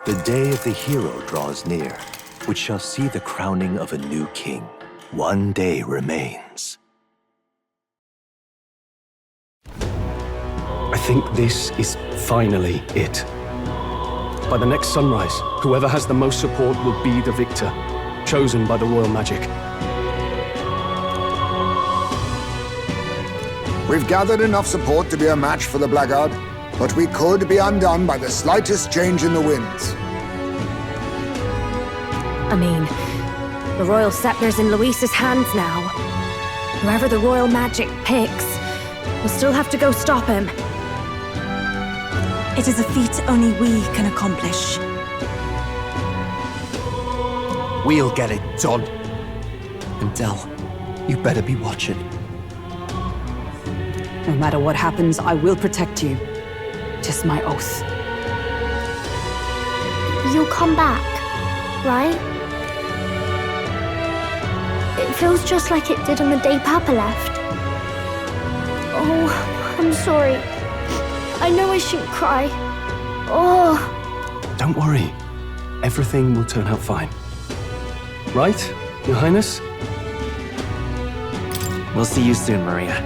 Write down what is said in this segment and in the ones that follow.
The day of the hero draws near, which shall see the crowning of a new king. One day remains. I think this is finally it. By the next sunrise, whoever has the most support will be the victor, chosen by the royal magic. We've gathered enough support to be a match for the Blackguard, but we could be undone by the slightest change in the winds. I mean, the royal scepter's in Luis's hands now. Whoever the royal magic picks, we'll still have to go stop him. It is a feat only we can accomplish. We'll get it done. And Del, you better be watching. No matter what happens, I will protect you. 'Tis my oath. You'll come back, right? It feels just like it did on the day Papa left. Oh, I'm sorry. I know I shouldn't cry. Oh. Don't worry. Everything will turn out fine. Right, Your Highness? We'll see you soon, Maria.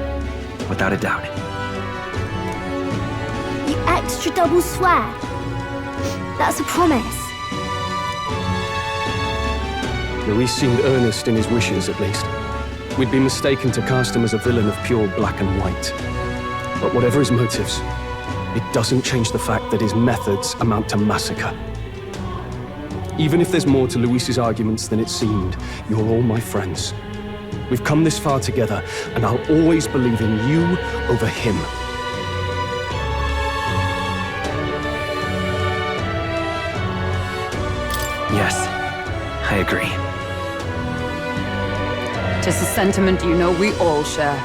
Without a doubt. You extra double swear. That's a promise. Luis seemed earnest in his wishes, at least. We'd be mistaken to cast him as a villain of pure black and white. But whatever his motives, it doesn't change the fact that his methods amount to massacre. Even if there's more to Luis's arguments than it seemed, you're all my friends. We've come this far together, and I'll always believe in you over him. Yes, I agree. 'Tis a sentiment you know we all share.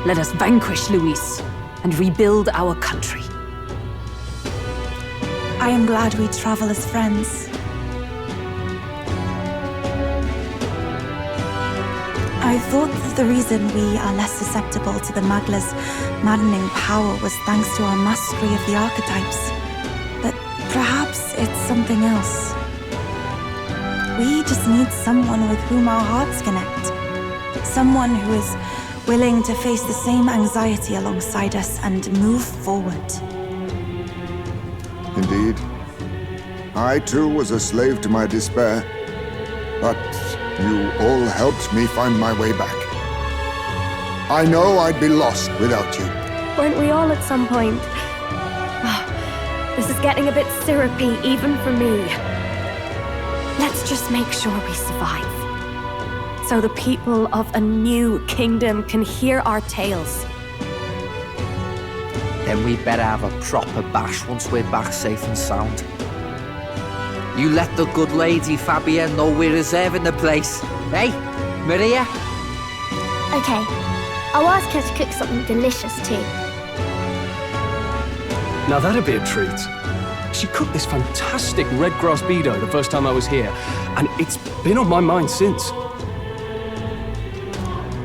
Let us vanquish Luis and rebuild our country. I am glad we travel as friends. I thought that the reason we are less susceptible to the Magla's maddening power was thanks to our mastery of the archetypes. But perhaps it's something else. We just need someone with whom our hearts connect. Someone who is willing to face the same anxiety alongside us and move forward. Indeed. I too was a slave to my despair, but you all helped me find my way back. I know I'd be lost without you. Weren't we all at some point? This is getting a bit syrupy, even for me. Let's just make sure we survive. So the people of a new kingdom can hear our tales. Then we better have a proper bash once we're back safe and sound. You let the good lady Fabia know we're reserving the place. Hey, Maria? Okay, I'll ask her to cook something delicious too. Now that'd be a treat. She cooked this fantastic red grass bedo the first time I was here, and it's been on my mind since.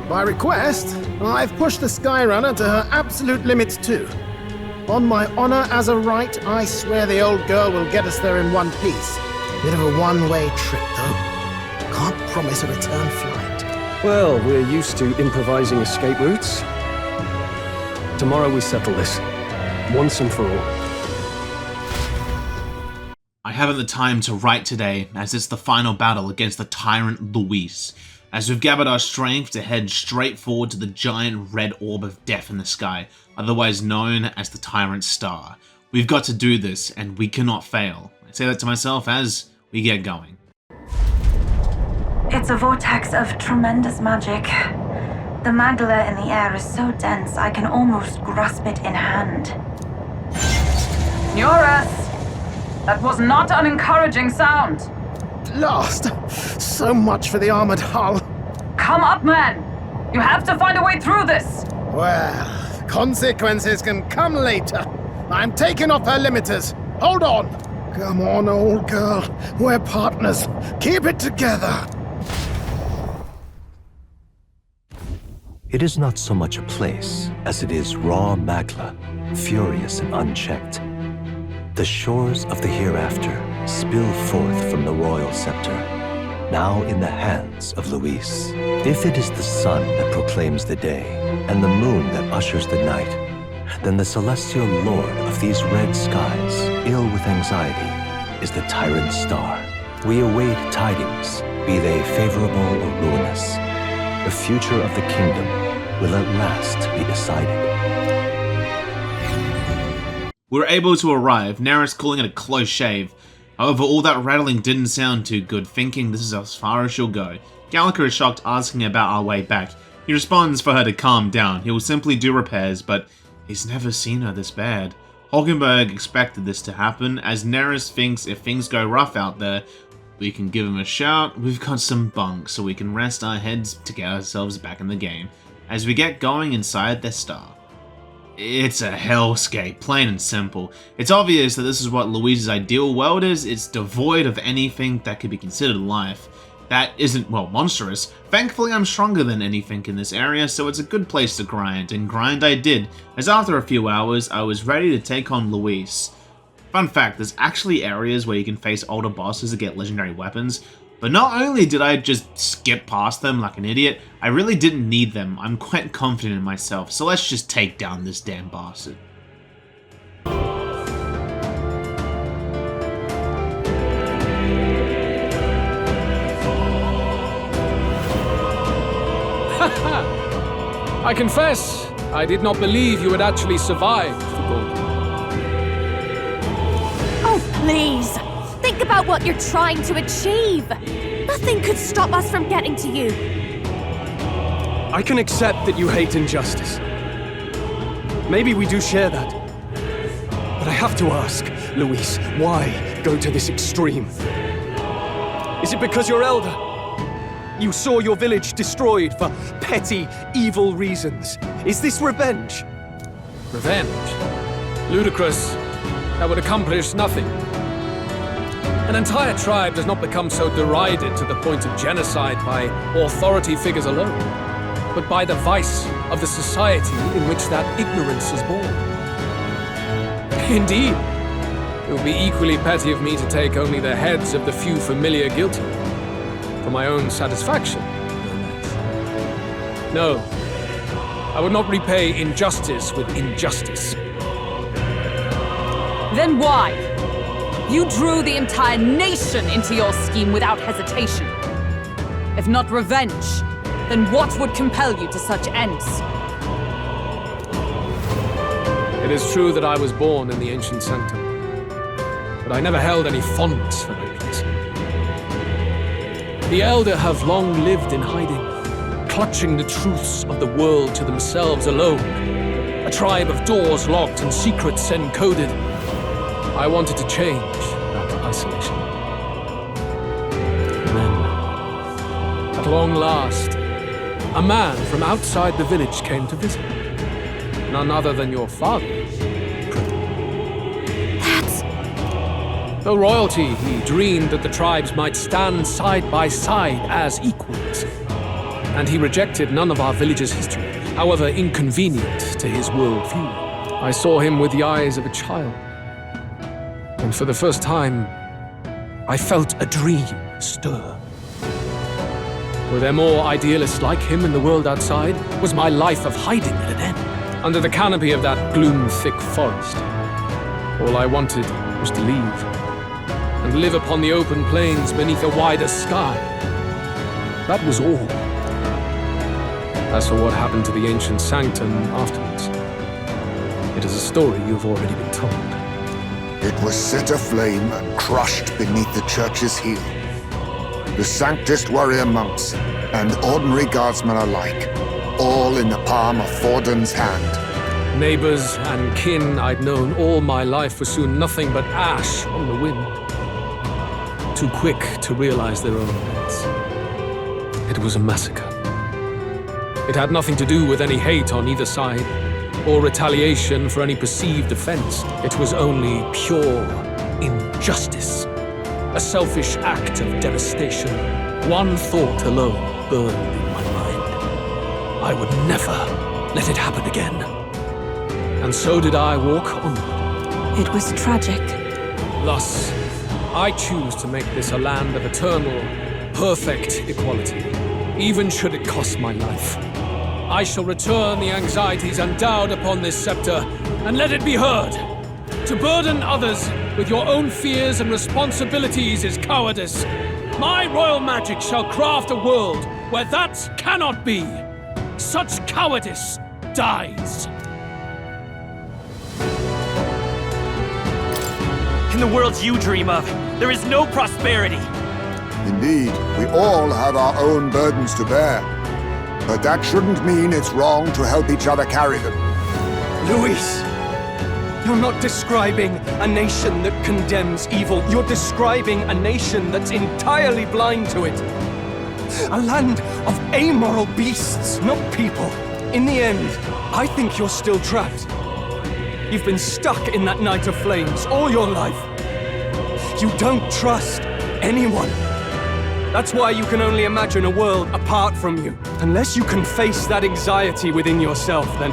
By request, I've pushed the Skyrunner to her absolute limits too. On my honor as a right, I swear the old girl will get us there in one piece. Bit of a one-way trip, though. Can't promise a return flight. Well, we're used to improvising escape routes. Tomorrow we settle this, once and for all. I haven't the time to write today, as it's the final battle against the tyrant Luis, as we've gathered our strength to head straight forward to the giant red orb of death in the sky, otherwise known as the Tyrant Star. We've got to do this, and we cannot fail. I say that to myself as we get going. It's a vortex of tremendous magic. The Magla in the air is so dense I can almost grasp it in hand. Neurus! That was not an encouraging sound. Blast! So much for the armored hull. Come up, man! You have to find a way through this! Well, consequences can come later. I'm taking off her limiters. Hold on! Come on, old girl. We're partners. Keep it together. It is not so much a place as it is raw magla, furious and unchecked. the shores of the hereafter spill forth from the royal scepter, now in the hands of Luis. If it is the sun that proclaims the day, and the moon that ushers the night, then the celestial lord of these red skies, ill with anxiety, is the tyrant star. We await tidings, be they favorable or ruinous. The future of the kingdom will at last be decided. We're able to arrive, Neris calling it a close shave. However, all that rattling didn't sound too good, thinking this is as far as she'll go. Gallica is shocked, asking about our way back. He responds for her to calm down. He will simply do repairs, but he's never seen her this bad. Hulkenberg expected this to happen, as Neris thinks if things go rough out there, we can give him a shout. We've got some bunk, so we can rest our heads to get ourselves back in the game, as we get going inside their star. It's a hellscape, plain and simple. It's obvious that this is what Luis's ideal world is. It's devoid of anything that could be considered life. That isn't, well, monstrous. Thankfully, I'm stronger than anything in this area, so it's a good place to grind, and grind I did, as after a few hours, I was ready to take on Luis. Fun fact, there's actually areas where you can face older bosses to get legendary weapons, but not only did I just skip past them like an idiot, I really didn't need them. I'm quite confident in myself, so let's just take down this damn bastard. I confess, I did not believe you had actually survived the Golden. Oh, please! Think about what you're trying to achieve! Nothing could stop us from getting to you! I can accept that you hate injustice. Maybe we do share that. But I have to ask, Luis, why go to this extreme? Is it because you're elder? You saw your village destroyed for petty, evil reasons. Is this revenge? Revenge? Ludicrous. That would accomplish nothing. An entire tribe does not become so derided to the point of genocide by authority figures alone, but by the vice of the society in which that ignorance is born. Indeed, it would be equally petty of me to take only the heads of the few familiar guilty. For my own satisfaction, no less. No, I would not repay injustice with injustice. Then why? You drew the entire nation into your scheme without hesitation. If not revenge, then what would compel you to such ends? It is true that I was born in the ancient sanctum, but I never held any fondness for that place. The Elder have long lived in hiding, clutching the truths of the world to themselves alone. A tribe of doors locked and secrets encoded. I wanted to change that isolation. And then, at long last, a man from outside the village came to visit. None other than your father. Though royalty, he dreamed that the tribes might stand side by side as equals. And he rejected none of our village's history, however inconvenient to his worldview. I saw him with the eyes of a child. And for the first time, I felt a dream stir. Were there more idealists like him in the world outside? Was my life of hiding at an end? Under the canopy of that gloom-thick forest, all I wanted was to leave and live upon the open plains beneath a wider sky. That was all. As for what happened to the ancient sanctum afterwards, it is a story you've already been told. It was set aflame and crushed beneath the church's heel. The Sanctist warrior monks and ordinary guardsmen alike, all in the palm of Forden's hand. Neighbors and kin I'd known all my life were soon nothing but ash on the wind. Too quick to realize their own ends. It was a massacre. It had nothing to do with any hate on either side, or retaliation for any perceived offense. It was only pure injustice. A selfish act of devastation. One thought alone burned in my mind. I would never let it happen again. And so did I walk onward. It was tragic. Thus, I choose to make this a land of eternal, perfect equality, even should it cost my life. I shall return the anxieties endowed upon this scepter, and let it be heard. To burden others with your own fears and responsibilities is cowardice. My royal magic shall craft a world where that cannot be. Such cowardice dies. In the worlds you dream of, there is no prosperity. Indeed, we all have our own burdens to bear. But that shouldn't mean it's wrong to help each other carry them. Luis, you're not describing a nation that condemns evil. You're describing a nation that's entirely blind to it. A land of amoral beasts, not people. In the end, I think you're still trapped. You've been stuck in that night of flames all your life. You don't trust anyone. That's why you can only imagine a world apart from you. Unless you can face that anxiety within yourself, then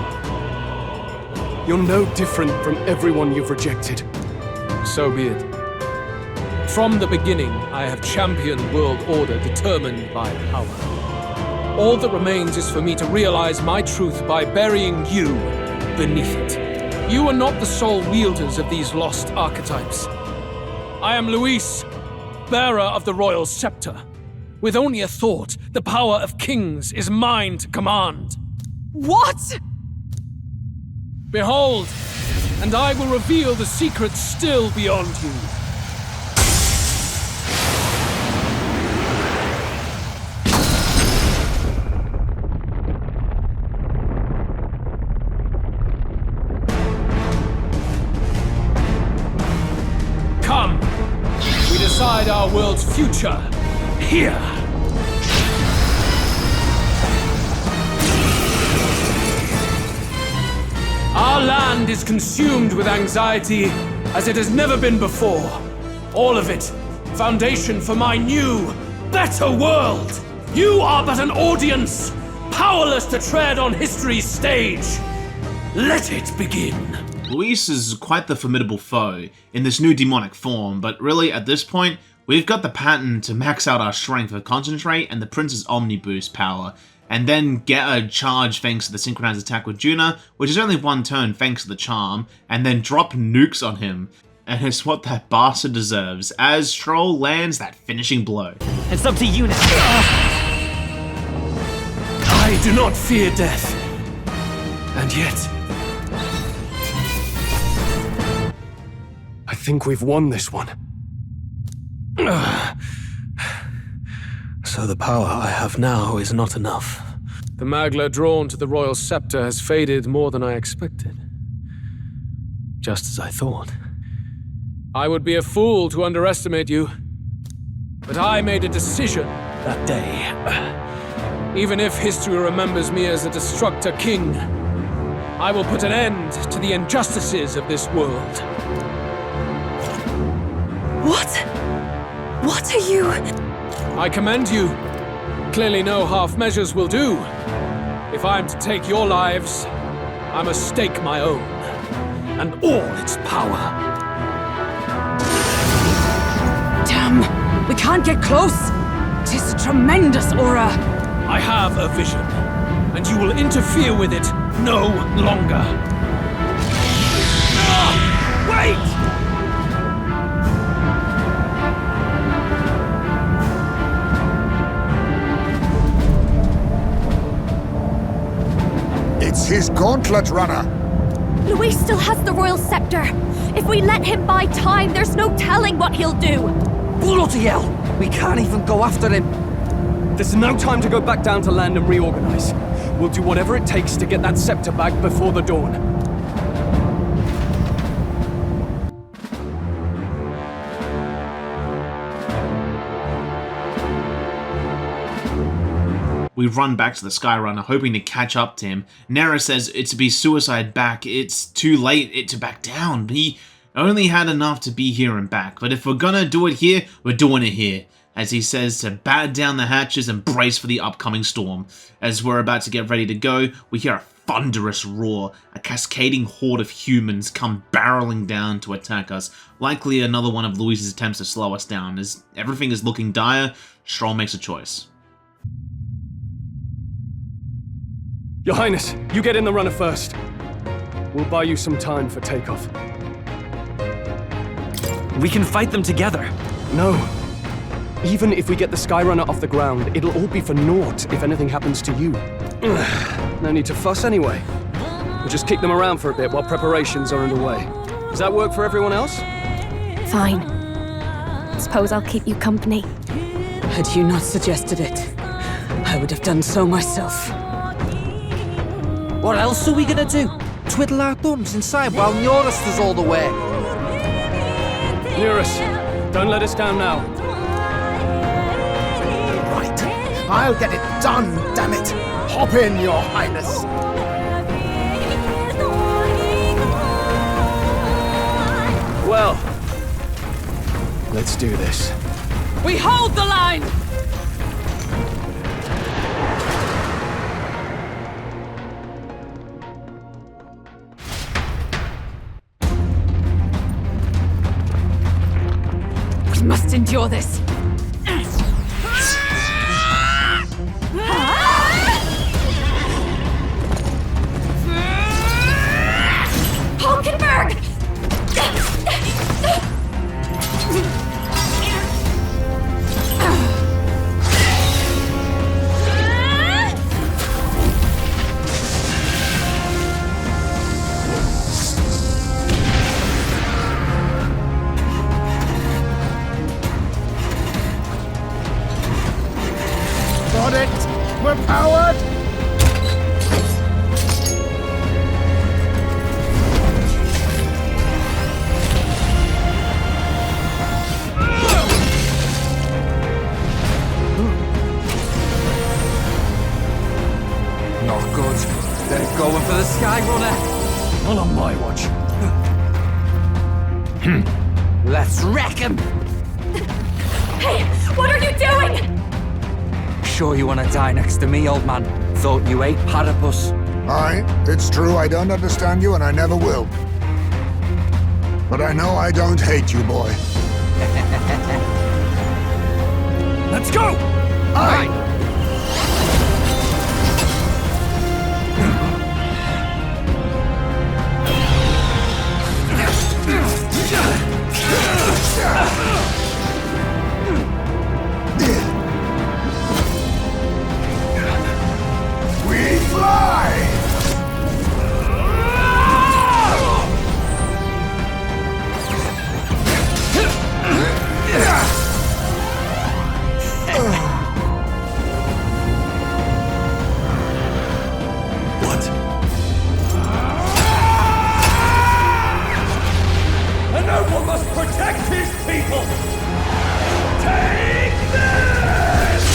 you're no different from everyone you've rejected. So be it. From the beginning, I have championed world order determined by power. All that remains is for me to realize my truth by burying you beneath it. You are not the sole wielders of these lost archetypes. I am Luis, bearer of the royal scepter. With only a thought, the power of kings is mine to command. What? Behold, and I will reveal the secrets still beyond you. Come, we decide our world's future here. Our land is consumed with anxiety as it has never been before. All of it, foundation for my new, better world. You are but an audience, powerless to tread on history's stage. Let it begin. Luis is quite the formidable foe in this new demonic form, but really at this point, we've got the pattern to max out our strength with Concentrate and the Prince's Omni Boost power, and then get a charge thanks to the synchronized attack with Juna, which is only one turn thanks to the charm, and then drop nukes on him. And it's what that bastard deserves, as Stroll lands that finishing blow. It's up to you now. I do not fear death. And yet, I think we've won this one. So the power I have now is not enough. The Magla drawn to the royal scepter has faded more than I expected. Just as I thought. I would be a fool to underestimate you. But I made a decision that day. Even if history remembers me as a destructor king, I will put an end to the injustices of this world. What? What are you? I commend you. Clearly no half measures will do. If I am to take your lives, I must stake my own, and all its power. Damn, we can't get close. Tis a tremendous aura. I have a vision, and you will interfere with it no longer. Wait! It's his gauntlet runner. Luis still has the royal scepter. If we let him buy time, there's no telling what he'll do. Bloody hell! We can't even go after him. There's no time to go back down to land and reorganize. We'll do whatever it takes to get that scepter back before the dawn. We run back to the Skyrunner, hoping to catch up to him. Nera says it's to be suicide back. It's too late to back down. He only had enough to be here and back, but if we're gonna do it here, we're doing it here. As he says to batten down the hatches and brace for the upcoming storm. As we're about to get ready to go, we hear a thunderous roar. A cascading horde of humans come barreling down to attack us. Likely another one of Luis's attempts to slow us down. As everything is looking dire, Stroll makes a choice. Your Highness, you get in the runner first. We'll buy you some time for takeoff. We can fight them together. No. Even if we get the Skyrunner off the ground, it'll all be for naught if anything happens to you. No need to fuss anyway. We'll just kick them around for a bit while preparations are underway. Does that work for everyone else? Fine. Suppose I'll keep you company. Had you not suggested it, I would have done so myself. What else are we gonna do? Twiddle our thumbs inside while Neurus does all the work. Neurus, don't let us down now. Right. I'll get it done, damn it. Hop in, Your Highness. Well, let's do this. We hold the line! We must endure this. Hulkenberg! Got it. We're powered. Not good. They're going for the Skyrunner. Not on my watch. Let's wreck him. Hey, what are you doing? Sure you want to die next to me, old man? Thought you ate platypus. Aye, it's true I don't understand you and I never will. But I know I don't hate you, boy. Let's go! Aye! We fly! What? And no one must protect his people! Take this!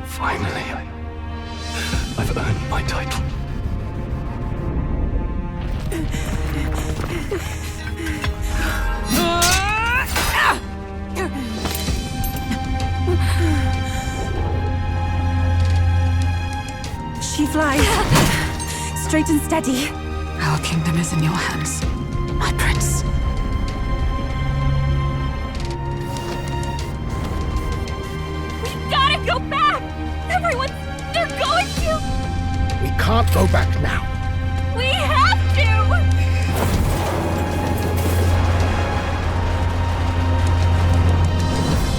Finally, I've earned my title. She flies. Straight and steady. Our kingdom is in your hands, my prince. We gotta go back! Everyone, they're going to! We can't go back now. We have to!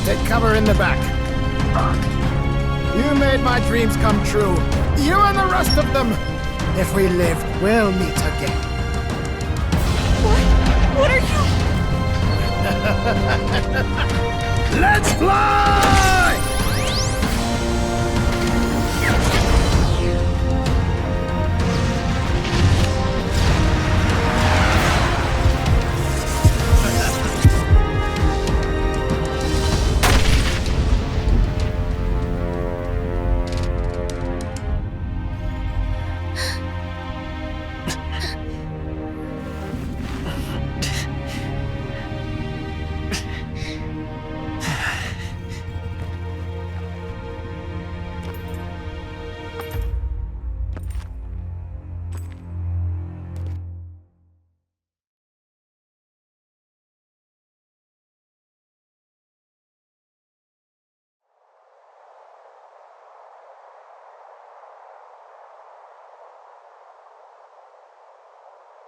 Take cover in the back. You made my dreams come true. You and the rest of them. If we live, we'll meet again. What are you? Let's fly!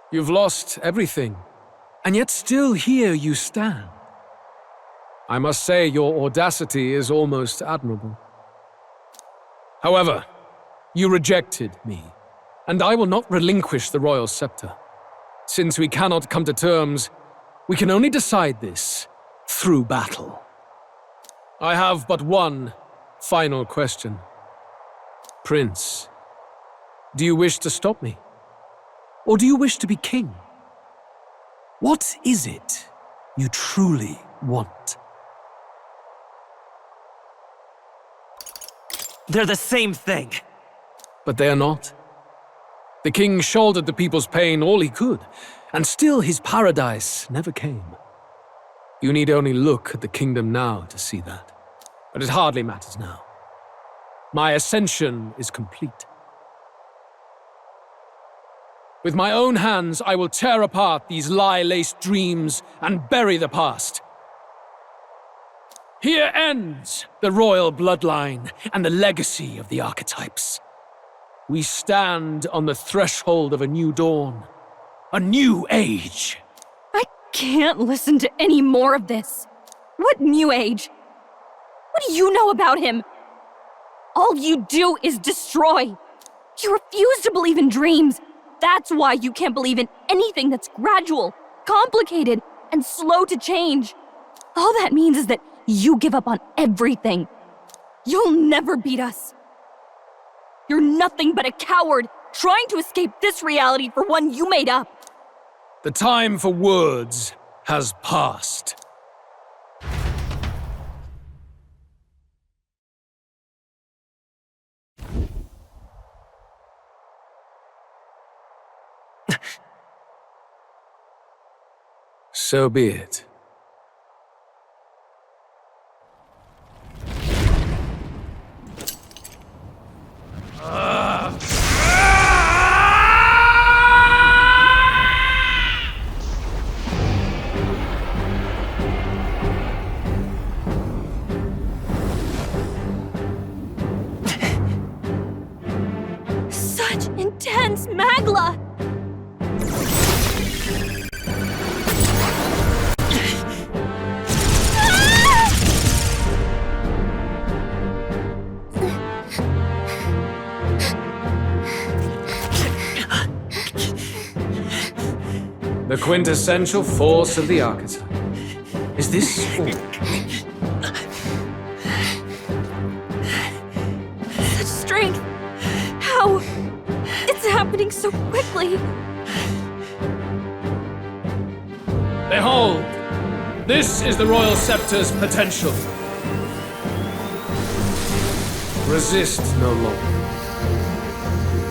You've lost everything, and yet still here you stand. I must say your audacity is almost admirable. However, you rejected me, and I will not relinquish the royal scepter. Since we cannot come to terms, we can only decide this through battle. I have but one final question. Prince, do you wish to stop me? Or do you wish to be king? What is it you truly want? They're the same thing. But they are not. The king shouldered the people's pain all he could, and still his paradise never came. You need only look at the kingdom now to see that. But it hardly matters now. My ascension is complete. With my own hands, I will tear apart these lie-laced dreams and bury the past. Here ends the royal bloodline and the legacy of the archetypes. We stand on the threshold of a new dawn, a new age. I can't listen to any more of this. What new age? What do you know about him? All you do is destroy. You refuse to believe in dreams. That's why you can't believe in anything that's gradual, complicated, and slow to change. All that means is that you give up on everything. You'll never beat us. You're nothing but a coward trying to escape this reality for one you made up. The time for words has passed. So be it. Such intense magla! The quintessential force of the archetype. Is this all? Such strength! How? It's happening so quickly! Behold! This is the Royal Scepter's potential. Resist no longer.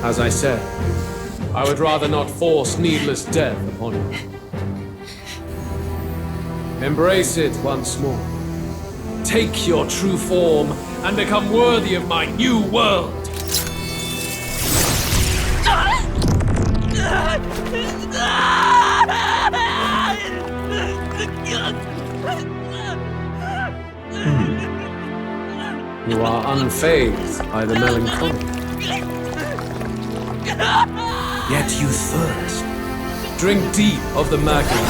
As I said, I would rather not force needless death upon you. Embrace it once more. Take your true form and become worthy of my new world. You are unfazed by the melancholy. Yet you thirst. Drink deep of the magma.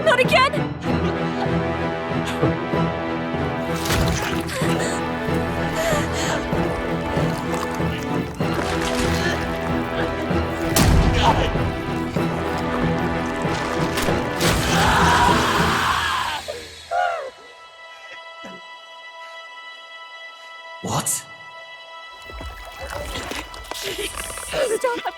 Not again! What? Stop!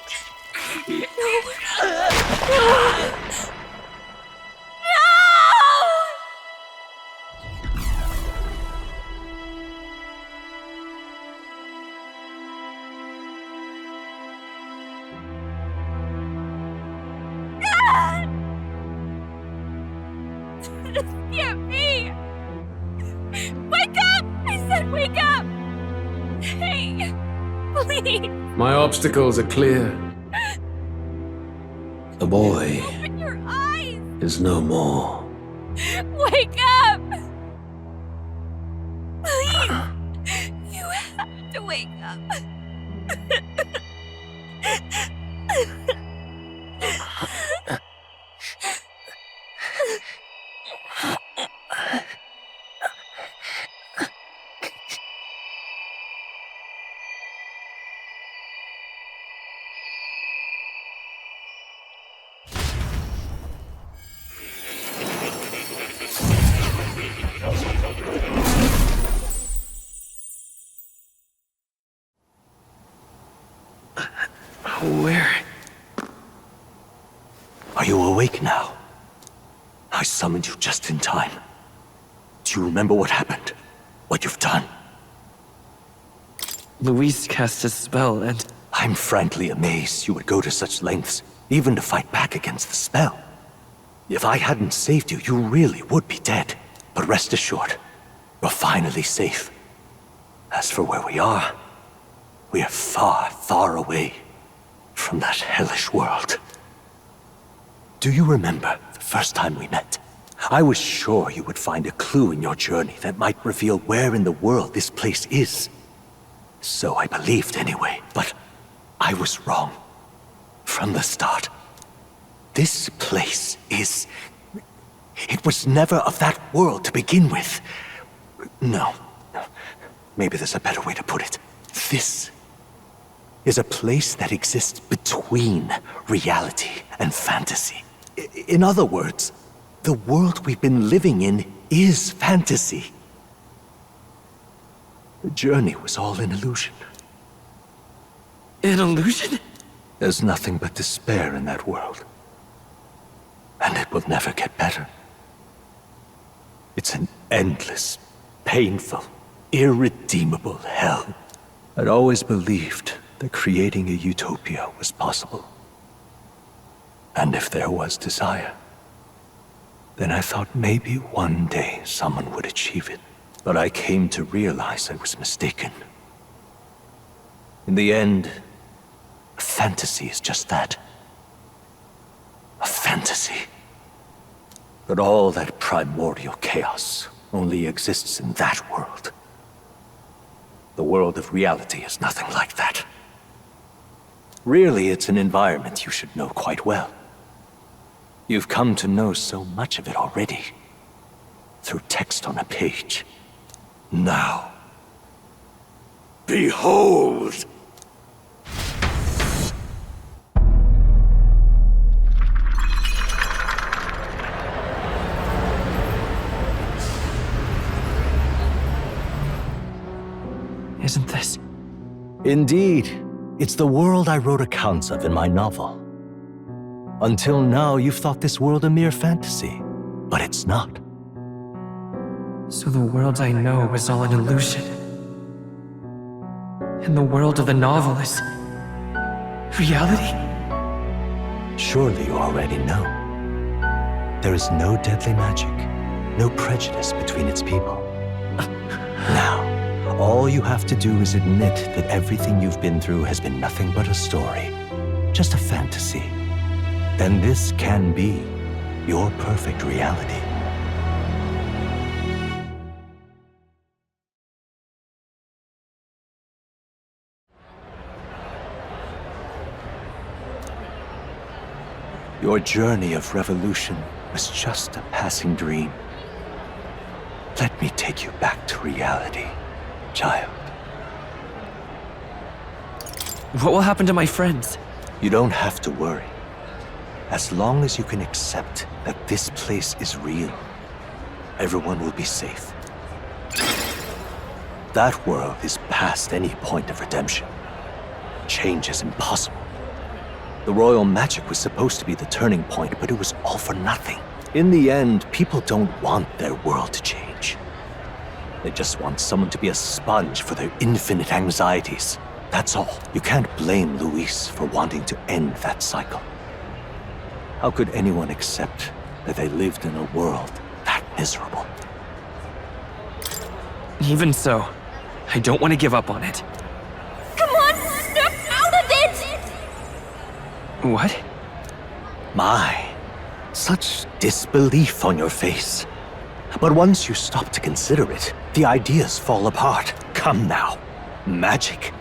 No! This can't be! Wake up! I said wake up! Hey, please! My obstacles are clear. The boy Open your eyes! is no more. Wake up! Please! You have to wake up. Where? Are you awake now? I summoned you just in time. Do you remember what happened? What you've done? Luis cast a spell and... I'm frankly amazed you would go to such lengths, even to fight back against the spell. If I hadn't saved you, you really would be dead. But rest assured, you're finally safe. As for where we are far, far away from that hellish world. Do you remember the first time we met? I was sure you would find a clue in your journey that might reveal where in the world this place is. So I believed anyway, but I was wrong. From the start. This place is... It was never of that world to begin with. No. Maybe there's a better way to put it. This is a place that exists between reality and fantasy. In other words, the world we've been living in is fantasy. The journey was all an illusion. An illusion? There's nothing but despair in that world. And it will never get better. It's an endless, painful, irredeemable hell. I'd always believed that creating a utopia was possible. And if there was desire, then I thought maybe one day someone would achieve it. But I came to realize I was mistaken. In the end, a fantasy is just that. A fantasy. But all that primordial chaos only exists in that world. The world of reality is nothing like that. Really, it's an environment you should know quite well. You've come to know so much of it already, through text on a page. Now, behold! Isn't this? Indeed. It's the world I wrote accounts of in my novel. Until now, you've thought this world a mere fantasy, but it's not. So the world I know is all an illusion. And the world of the novel is... reality? Surely you already know. There is no deadly magic, no prejudice between its people. Now, all you have to do is admit that everything you've been through has been nothing but a story, just a fantasy. Then this can be your perfect reality. Your journey of revolution was just a passing dream. Let me take you back to reality, child. What will happen to my friends? You don't have to worry. As long as you can accept that this place is real, everyone will be safe. That world is past any point of redemption. Change is impossible. The royal magic was supposed to be the turning point, but it was all for nothing. In the end, people don't want their world to change. They just want someone to be a sponge for their infinite anxieties. That's all. You can't blame Luis for wanting to end that cycle. How could anyone accept that they lived in a world that miserable? Even so, I don't want to give up on it. Come on, snap out of it! What? My, such disbelief on your face. But once you stop to consider it, the ideas fall apart. Come now. Magic?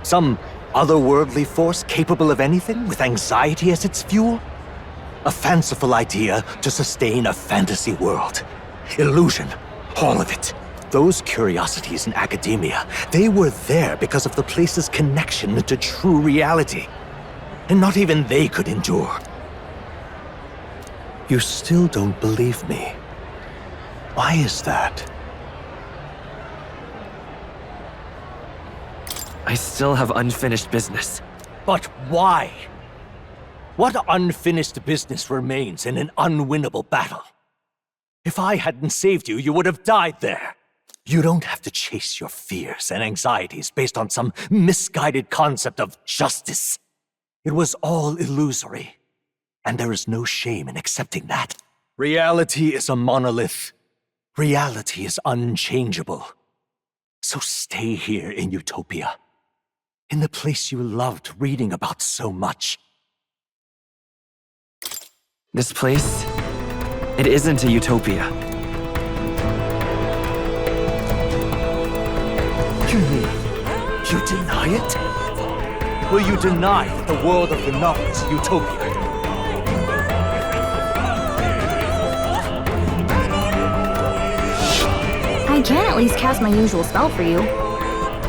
Some otherworldly force capable of anything with anxiety as its fuel? A fanciful idea to sustain a fantasy world. Illusion. All of it. Those curiosities in academia, they were there because of the place's connection to true reality. And not even they could endure. You still don't believe me. Why is that? I still have unfinished business. But why? What unfinished business remains in an unwinnable battle? If I hadn't saved you, you would have died there. You don't have to chase your fears and anxieties based on some misguided concept of justice. It was all illusory, and there is no shame in accepting that. Reality is a monolith. Reality is unchangeable. So stay here in Utopia, in the place you loved reading about so much. This place, it isn't a utopia. You deny it? Will you deny that the world of the novel is utopia? I can at least cast my usual spell for you.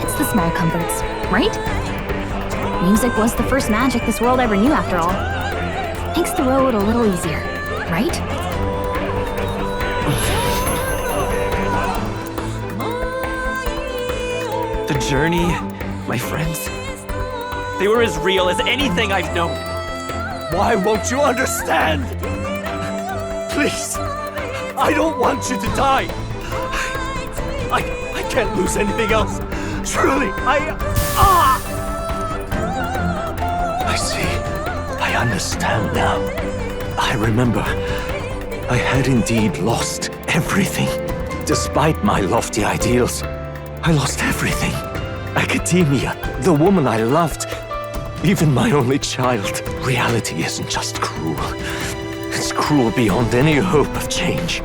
It's the small comforts, right? Music was the first magic this world ever knew after all. Makes the road a little easier, right? The journey, my friends, they were as real as anything I've known. Why won't you understand? Please, I don't want you to die. I can't lose anything else. Truly, I see. I understand now. I remember. I had indeed lost everything. Despite my lofty ideals, I lost everything. Academia, the woman I loved, even my only child. Reality isn't just cruel. It's cruel beyond any hope of change.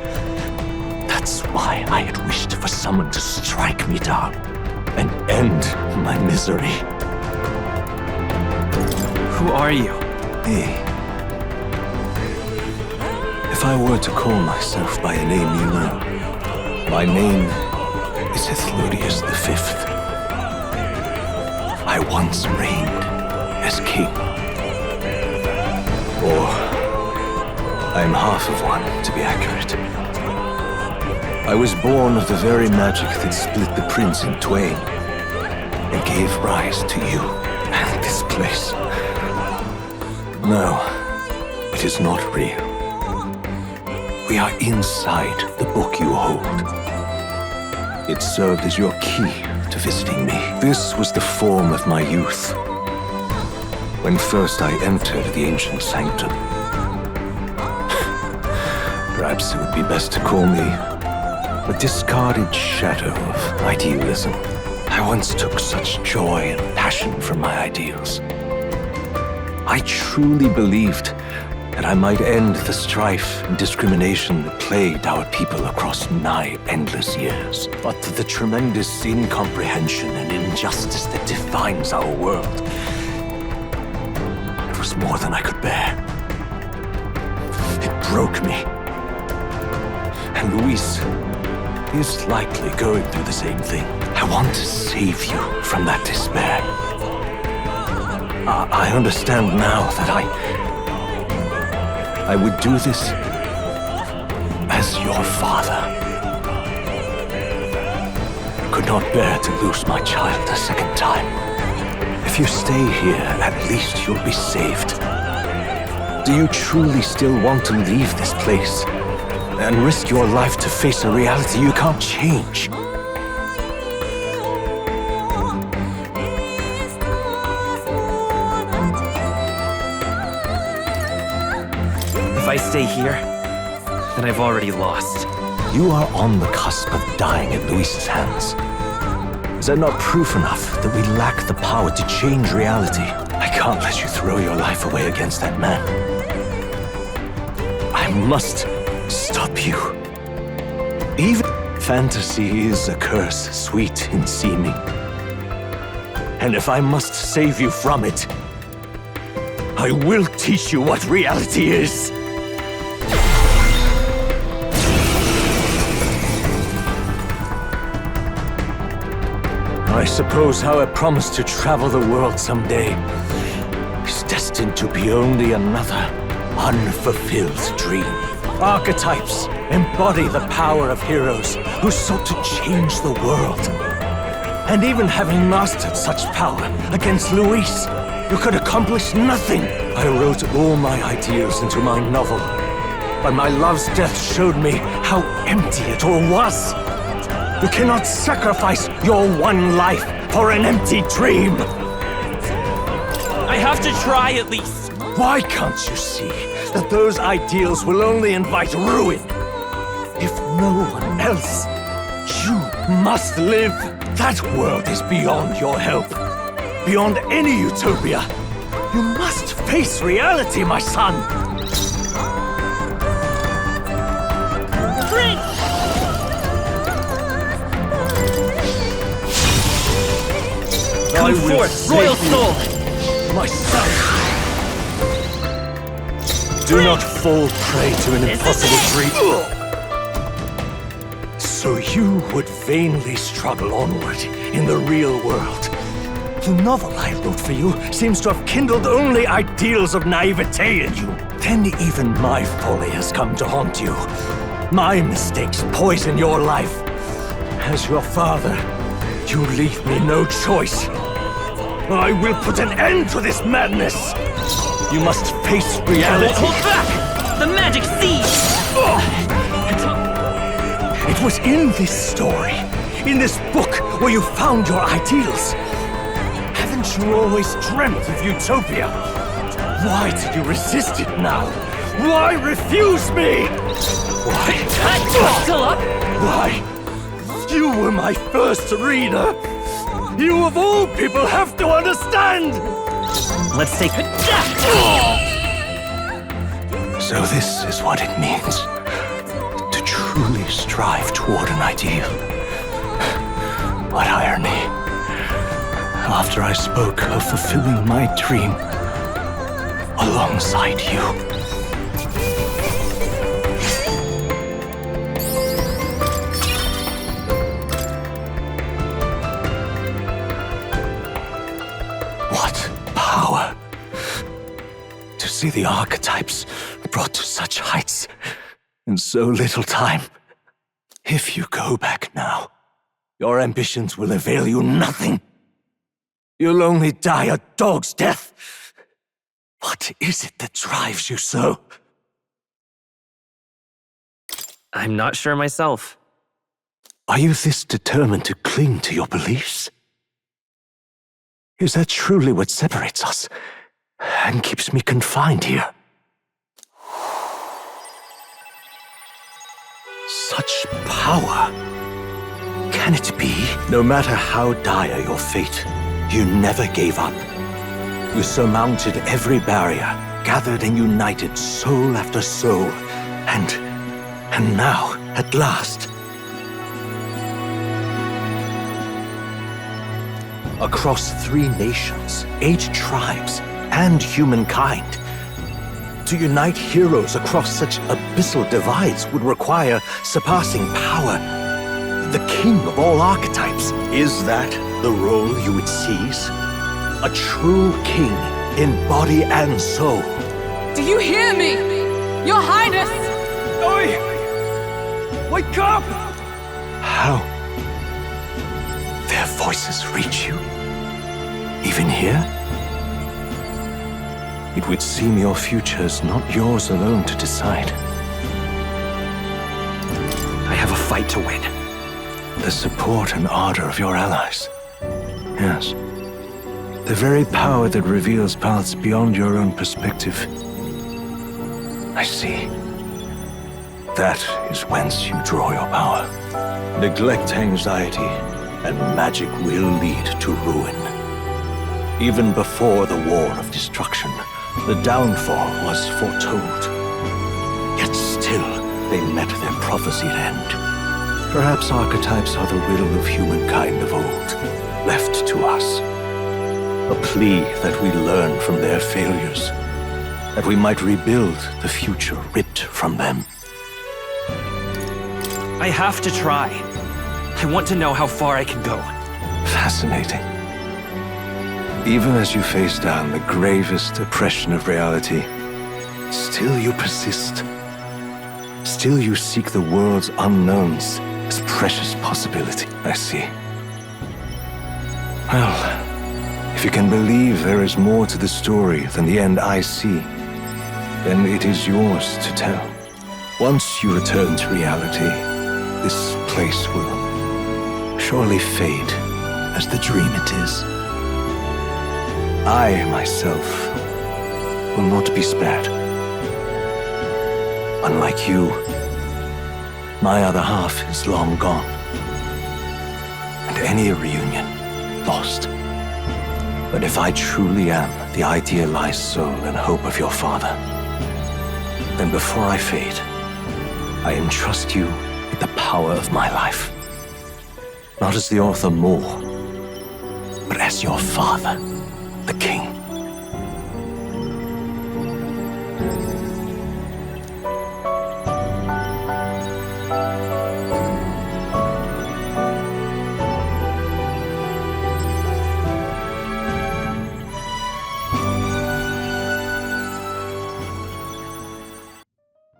That's why I had wished for someone to strike me down and end my misery. Who are you? Me. If I were to call myself by a name you know, my name is Atlus V. I once reigned as king. Or I'm half of one, to be accurate. I was born of the very magic that split the prince in twain and gave rise to you and this place. No, it is not real. We are inside the book you hold. It served as your key to visiting me. This was the form of my youth, when first I entered the ancient sanctum. Perhaps it would be best to call me a discarded shadow of idealism. I once took such joy and passion from my ideals. I truly believed that I might end the strife and discrimination that plagued our people across nigh endless years. But the tremendous incomprehension and injustice that defines our world, it was more than I could bear. It broke me. And Luis is likely going through the same thing. I want to save you from that despair. I understand now that I would do this as your father. I could not bear to lose my child a second time. If you stay here, at least you'll be saved. Do you truly still want to leave this place and risk your life to face a reality you can't change? If I stay here, then I've already lost. You are on the cusp of dying at Luis's hands. Is that not proof enough that we lack the power to change reality? I can't let you throw your life away against that man. I must stop you. Even fantasy is a curse, sweet in seeming. And if I must save you from it, I will teach you what reality is. I suppose our promise to travel the world someday is destined to be only another unfulfilled dream. Archetypes embody the power of heroes who sought to change the world. And even having mastered such power against Luis, you could accomplish nothing. I wrote all my ideals into my novel, but my love's death showed me how empty it all was. You cannot sacrifice your one life for an empty dream. I have to try at least. Why can't you see that those ideals will only invite ruin? If no one else, you must live. That world is beyond your help, beyond any utopia. You must face reality, my son. Come forth, royal soul! My son! Do not fall prey to an impossible dream. So you would vainly struggle onward in the real world. The novel I wrote for you seems to have kindled only ideals of naivete in you. Then even my folly has come to haunt you. My mistakes poison your life. As your father, you leave me no choice. I will put an end to this madness. You must face reality. Hold back! The magic seed! It was in this story, in this book, where you found your ideals. Haven't you always dreamt of utopia? Why did you resist it now? Why refuse me? Why? Still up? Why? You were my first reader. You of all people have to understand! Let's take a... So this is what it means to truly strive toward an ideal. What irony. After I spoke of fulfilling my dream alongside you. See the archetypes brought to such heights in so little time. If you go back now, your ambitions will avail you nothing. You'll only die a dog's death. What is it that drives you so? I'm not sure myself. Are you this determined to cling to your beliefs? Is that truly what separates us? And keeps me confined here. Such power. Can it be? No matter how dire your fate, you never gave up. You surmounted every barrier, gathered and united soul after soul, and now, at last, across 3 nations, 8 tribes, and humankind. To unite heroes across such abyssal divides would require surpassing power. The king of all archetypes. Is that the role you would seize? A true king in body and soul. Do you hear me? Your Highness! Oi! Wake up! How? Their voices reach you? Even here? It would seem your future is not yours alone to decide. I have a fight to win. The support and ardor of your allies. Yes. The very power that reveals paths beyond your own perspective. I see. That is whence you draw your power. Neglect anxiety, and magic will lead to ruin. Even before the war of destruction, the downfall was foretold. Yet prophesied end. Perhaps archetypes are the will of humankind of old, left to us. A plea that we learn from their failures, that we might rebuild the future ripped from them. I have to try. I want to know how far I can go. Fascinating. Even as you face down the gravest oppression of reality, still you persist. Still you seek the world's unknowns as precious possibility. I see. Well, if you can believe there is more to the story than the end I see, then it is yours to tell. Once you return to reality, this place will surely fade as the dream it is. I, myself, will not be spared. Unlike you, my other half is long gone. And any reunion, lost. But if I truly am the idealized soul and hope of your father, then before I fade, I entrust you with the power of my life. Not as the author more, but as your father, the king.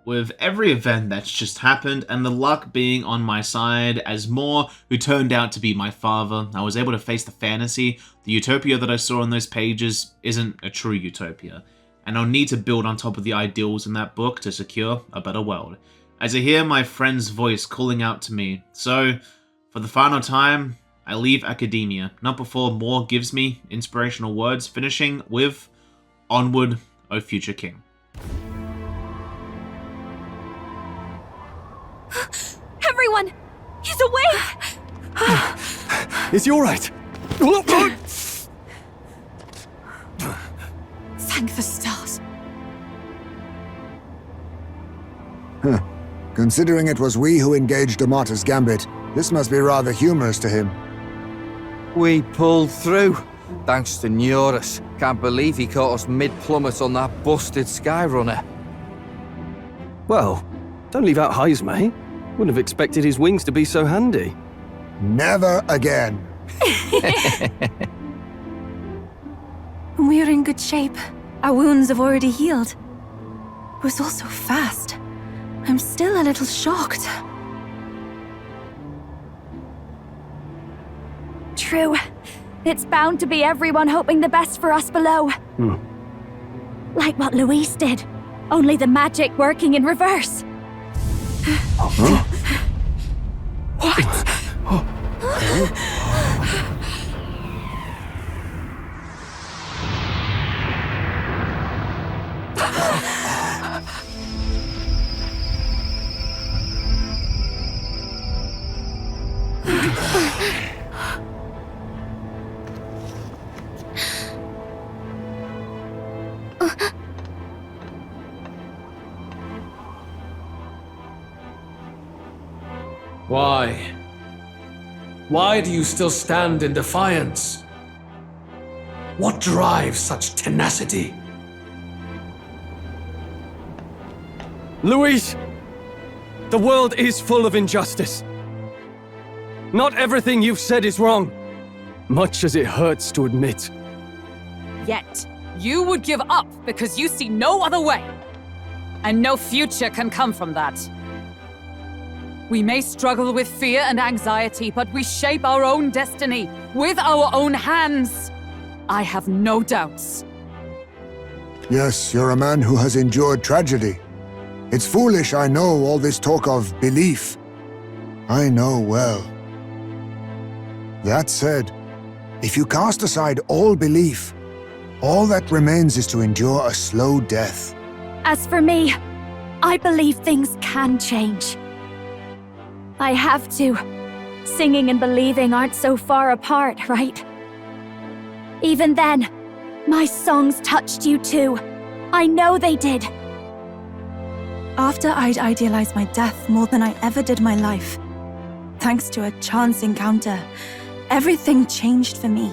With every event that's just happened and the luck being on my side as more who turned out to be my father, I was able to face the fantasy. The utopia that I saw on those pages isn't a true utopia, and I'll need to build on top of the ideals in that book to secure a better world. As I hear my friend's voice calling out to me, so for the final time, I leave academia, not before Moore gives me inspirational words, finishing with, "Onward, O future king." Everyone! He's awake! Is he alright? Thank the stars. Huh. Considering it was we who engaged Amata's gambit, this must be rather humorous to him. We pulled through, thanks to Neurus. Can't believe he caught us mid-plummet on that busted Skyrunner. Well, don't leave out Heis, mate. Wouldn't have expected his wings to be so handy. Never again. We're in good shape. Our wounds have already healed. It was all so fast. I'm still a little shocked. True. It's bound to be everyone hoping the best for us below. Like what Luis did. Only the magic working in reverse. Huh? What? Why? Why do you still stand in defiance? What drives such tenacity? Luis! The world is full of injustice. Not everything you've said is wrong, much as it hurts to admit. Yet, you would give up because you see no other way. And no future can come from that. We may struggle with fear and anxiety, but we shape our own destiny with our own hands. I have no doubts. Yes, you're a man who has endured tragedy. It's foolish, I know, all this talk of belief. I know well. That said, if you cast aside all belief, all that remains is to endure a slow death. As for me, I believe things can change. I have to. Singing and believing aren't so far apart, right? Even then, my songs touched you too. I know they did. After I'd idealized my death more than I ever did my life, thanks to a chance encounter, everything changed for me.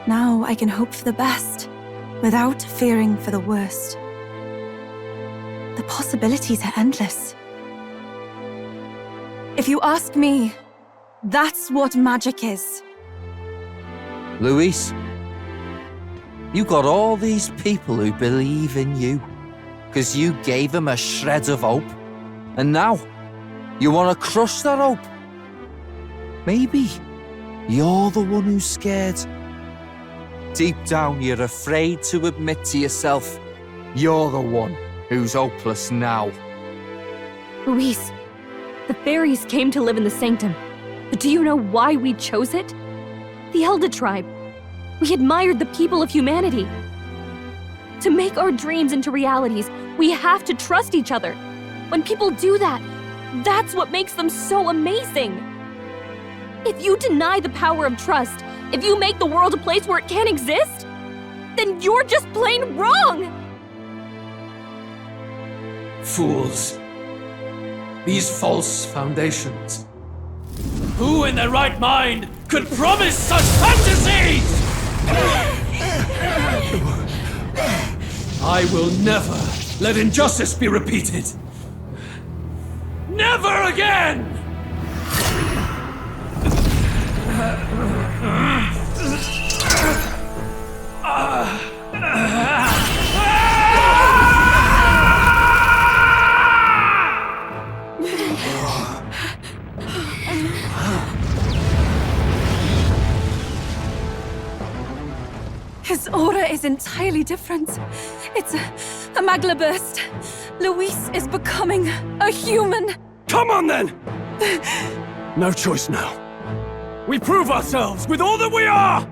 Now I can hope for the best, without fearing for the worst. The possibilities are endless. If you ask me, that's what magic is. Luis, you got all these people who believe in you, because you gave them a shred of hope. And now, you want to crush that hope. Maybe you're the one who's scared. Deep down, you're afraid to admit to yourself, you're the one who's hopeless now. Luis, the fairies came to live in the Sanctum. But do you know why we chose it? The Elder Tribe. We admired the people of humanity. To make our dreams into realities, we have to trust each other. When people do that, that's what makes them so amazing. If you deny the power of trust, if you make the world a place where it can't exist, then you're just plain wrong! Fools. These false foundations. Who in their right mind could promise such fantasies? I will never let injustice be repeated. Never again! His aura is entirely different. It's a magla burst. Luis is becoming a human. Come on then! No choice now. We prove ourselves with all that we are!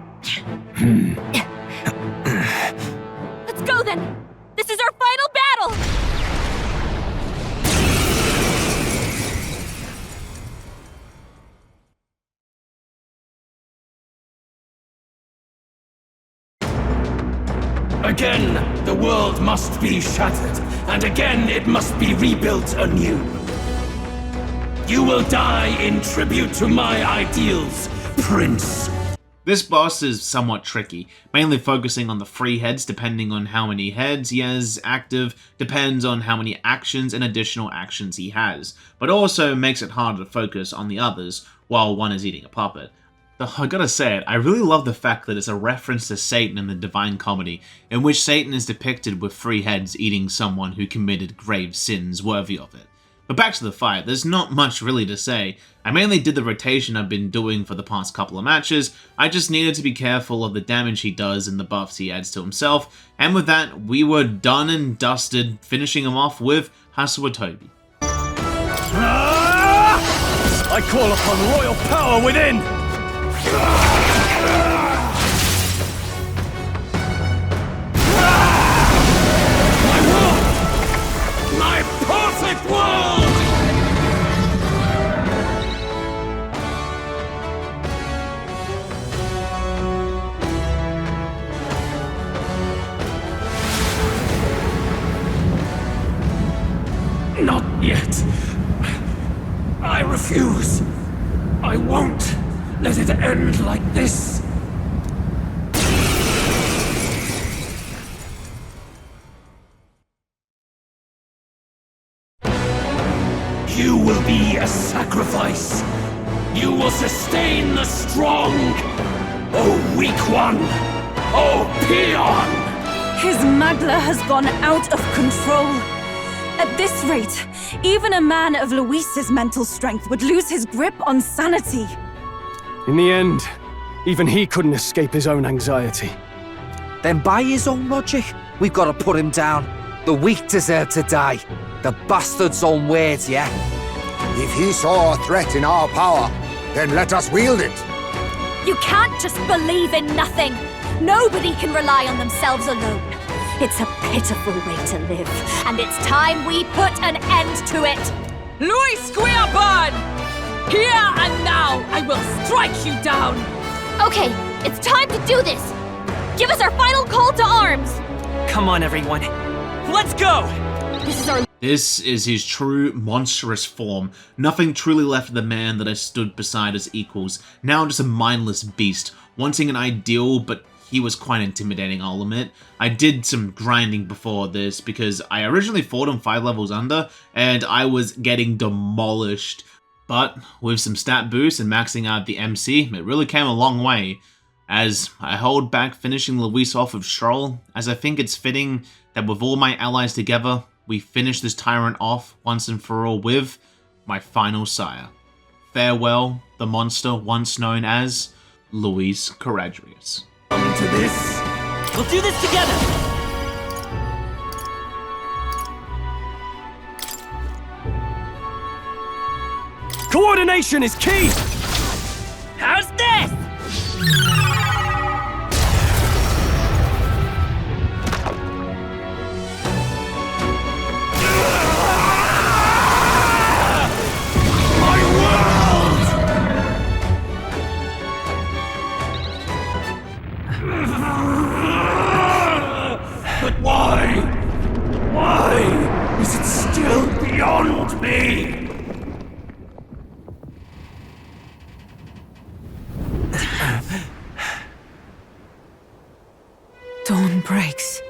Let's go then! This is our final battle! Again, the world must be shattered, and again it must be rebuilt anew. You will die in tribute to my ideals, Prince. This boss is somewhat tricky, mainly focusing on the free heads depending on how many heads he has active, depends on how many actions and additional actions he has, but also makes it harder to focus on the others while one is eating a puppet. Though I gotta say it, I really love the fact that it's a reference to Satan in the Divine Comedy, in which Satan is depicted with 3 heads eating someone who committed grave sins worthy of it. But back to the fight, there's not much really to say. I mainly did the rotation I've been doing for the past couple of matches, I just needed to be careful of the damage he does and the buffs he adds to himself, and with that, we were done and dusted, finishing him off with Hasawatobi. I call upon royal power within! My world! My perfect world! Not yet. I refuse. I won't let it end like this. You will be a sacrifice. You will sustain the strong. Oh, weak one. Oh, peon. His magla has gone out of control. At this rate, even a man of Luis's mental strength would lose his grip on sanity. In the end, even he couldn't escape his own anxiety. Then by his own logic, we've got to put him down. The weak deserve to die. The bastard's own words, yeah? If he saw a threat in our power, then let us wield it. You can't just believe in nothing. Nobody can rely on themselves alone. It's a pitiful way to live, and it's time we put an end to it. Luis Squeaburn! Here and now, I will strike you down! Okay, it's time to do this! Give us our final call to arms! Come on, everyone. Let's go! This is his true, monstrous form. Nothing truly left of the man that I stood beside as equals. Now just a mindless beast, wanting an ideal, but he was quite intimidating, I'll admit. I did some grinding before this, because I originally fought him 5 levels under, and I was getting demolished. But with some stat boosts and maxing out the MC, it really came a long way. As I hold back finishing Luis off with Stroll, as I think it's fitting that with all my allies together, we finish this tyrant off once and for all with my final sire. Farewell, the monster once known as Luis Caradrius. Come to this. We'll do this together. Coordination is key! How's this? But why? Why is it still beyond me? Dawn breaks.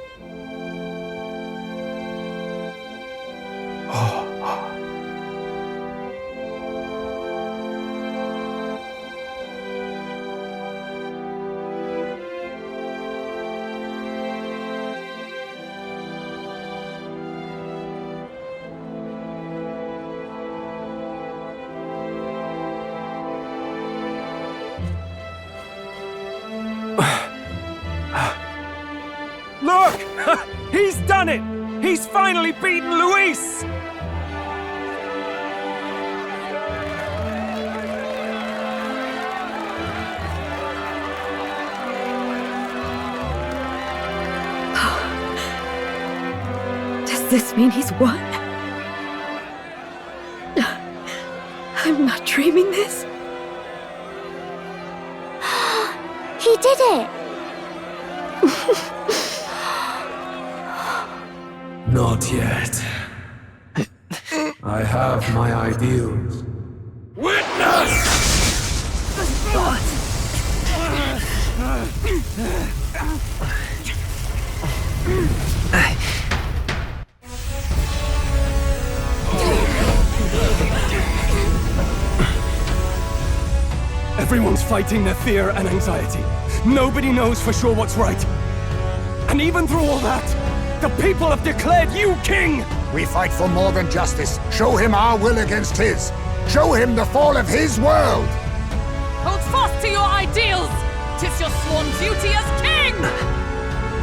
Look! He's done it! He's finally beaten Luis! Does this mean he's won? I'm not dreaming this. He did it! Not yet. I have my ideals. Everyone's fighting their fear and anxiety. Nobody knows for sure what's right. And even through all that, the people have declared you king! We fight for more than justice. Show him our will against his. Show him the fall of his world! Hold fast to your ideals! 'Tis your sworn duty as king!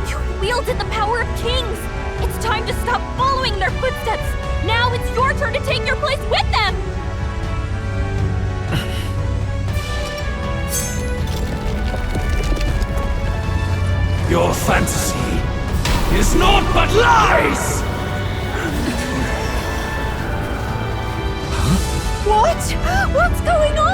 You wielded the power of kings! It's time to stop following their footsteps! Now it's your turn to take your place with them! Your fantasy is naught but lies! What? What's going on?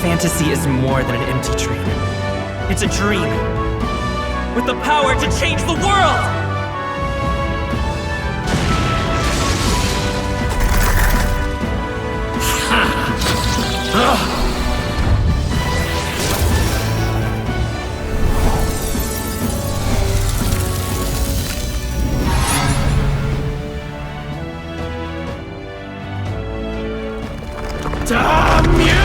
Fantasy is more than an empty dream. It's a dream with the power to change the world! Damn you!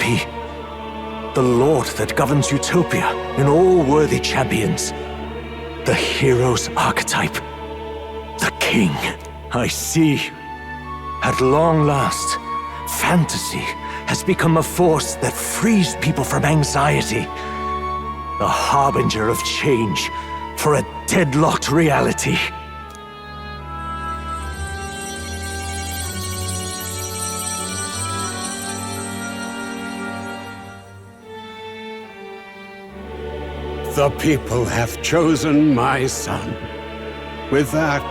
He... the Lord that governs Utopia and all worthy champions. The hero's archetype. The king. I see. At long last, fantasy has become a force that frees people from anxiety. A harbinger of change for a deadlocked reality. The people have chosen my son. With that,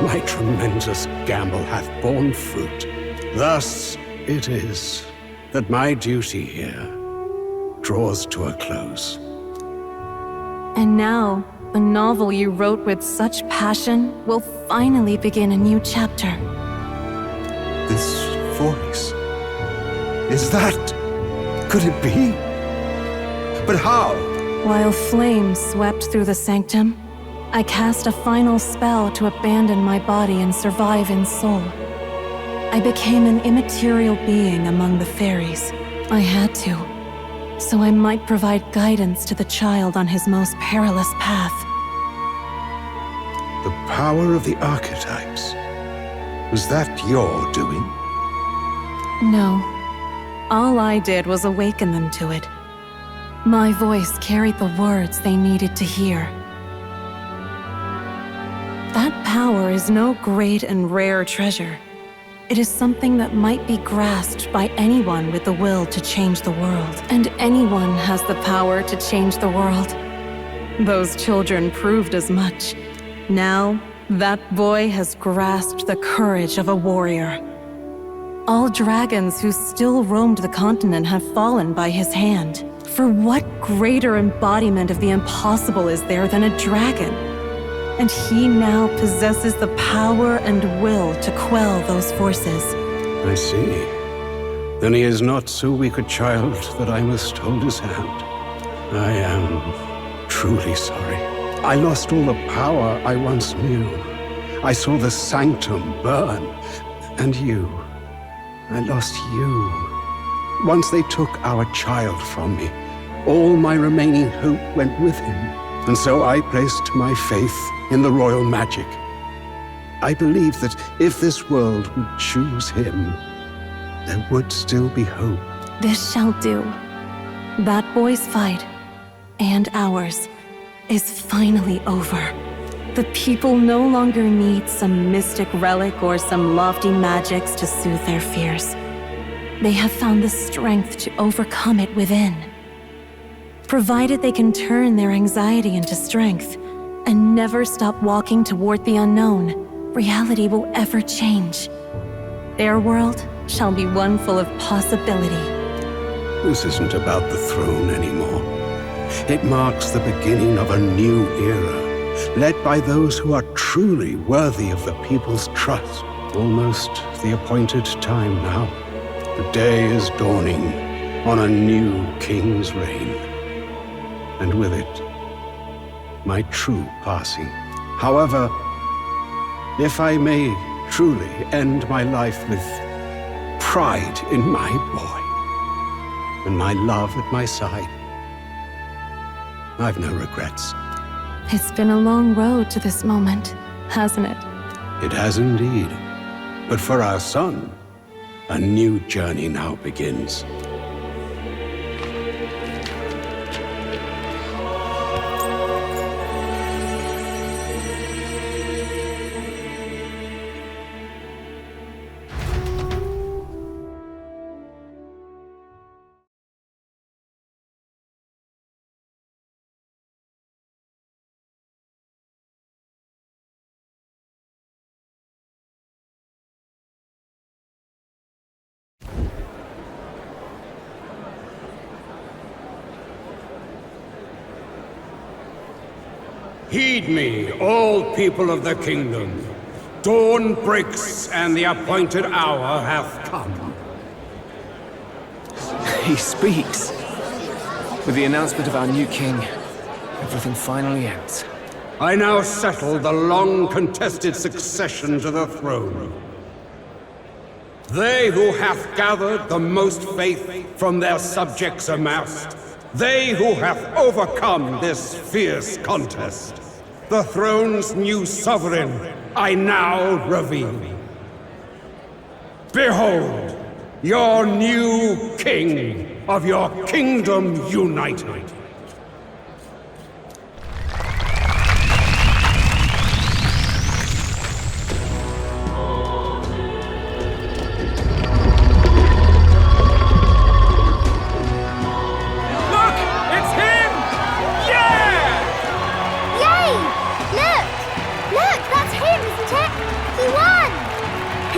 my tremendous gamble hath borne fruit. Thus it is that my duty here draws to a close. And now, the novel you wrote with such passion will finally begin a new chapter. This voice... is that... could it be? But how? While flames swept through the sanctum, I cast a final spell to abandon my body and survive in soul. I became an immaterial being among the fairies. I had to, so I might provide guidance to the child on his most perilous path. The power of the archetypes. Was that your doing? No. All I did was awaken them to it. My voice carried the words they needed to hear. That power is no great and rare treasure. It is something that might be grasped by anyone with the will to change the world. And anyone has the power to change the world. Those children proved as much. Now, that boy has grasped the courage of a warrior. All dragons who still roamed the continent have fallen by his hand. For what greater embodiment of the impossible is there than a dragon? And he now possesses the power and will to quell those forces. I see. Then he is not so weak a child that I must hold his hand. I am truly sorry. I lost all the power I once knew. I saw the sanctum burn. And you. I lost you. Once they took our child from me, all my remaining hope went with him. And so I placed my faith in the royal magic. I believed that if this world would choose him, there would still be hope. This shall do. That boy's fight, and ours, is finally over. The people no longer need some mystic relic or some lofty magics to soothe their fears. They have found the strength to overcome it within. Provided they can turn their anxiety into strength and never stop walking toward the unknown, reality will ever change. Their world shall be one full of possibility. This isn't about the throne anymore. It marks the beginning of a new era, led by those who are truly worthy of the people's trust. Almost the appointed time now. The day is dawning on a new king's reign. And with it, my true passing. However, if I may truly end my life with pride in my boy, and my love at my side, I've no regrets. It's been a long road to this moment, hasn't it? It has indeed. But for our son, a new journey now begins. Heed me, all people of the kingdom. Dawn breaks, and the appointed hour hath come. He speaks. With the announcement of our new king, everything finally ends. I now settle the long-contested succession to the throne. They who hath gathered the most faith from their subjects amassed. They who have overcome this fierce contest. The throne's new sovereign I now reveal. Behold, your new king of your kingdom united.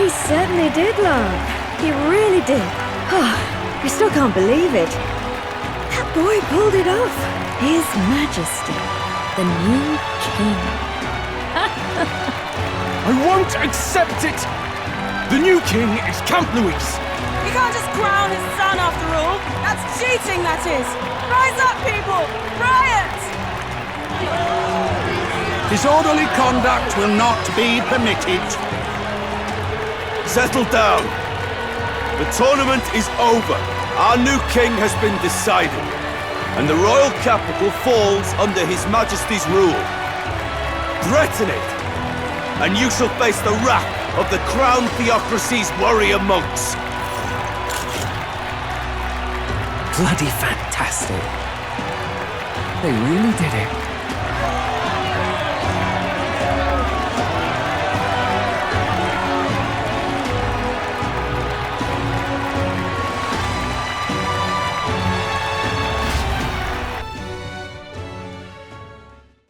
He certainly did, love. He really did. Oh, I still can't believe it. That boy pulled it off. His Majesty, the new king. I won't accept it! The new king is Count Luis. You can't just crown his son after all. That's cheating, that is. Rise up, people! Riot! Disorderly conduct will not be permitted. Settle down. The tournament is over. Our new king has been decided, and the royal capital falls under His Majesty's rule. Threaten it, and you shall face the wrath of the crown theocracy's warrior monks. Bloody fantastic. They really did it.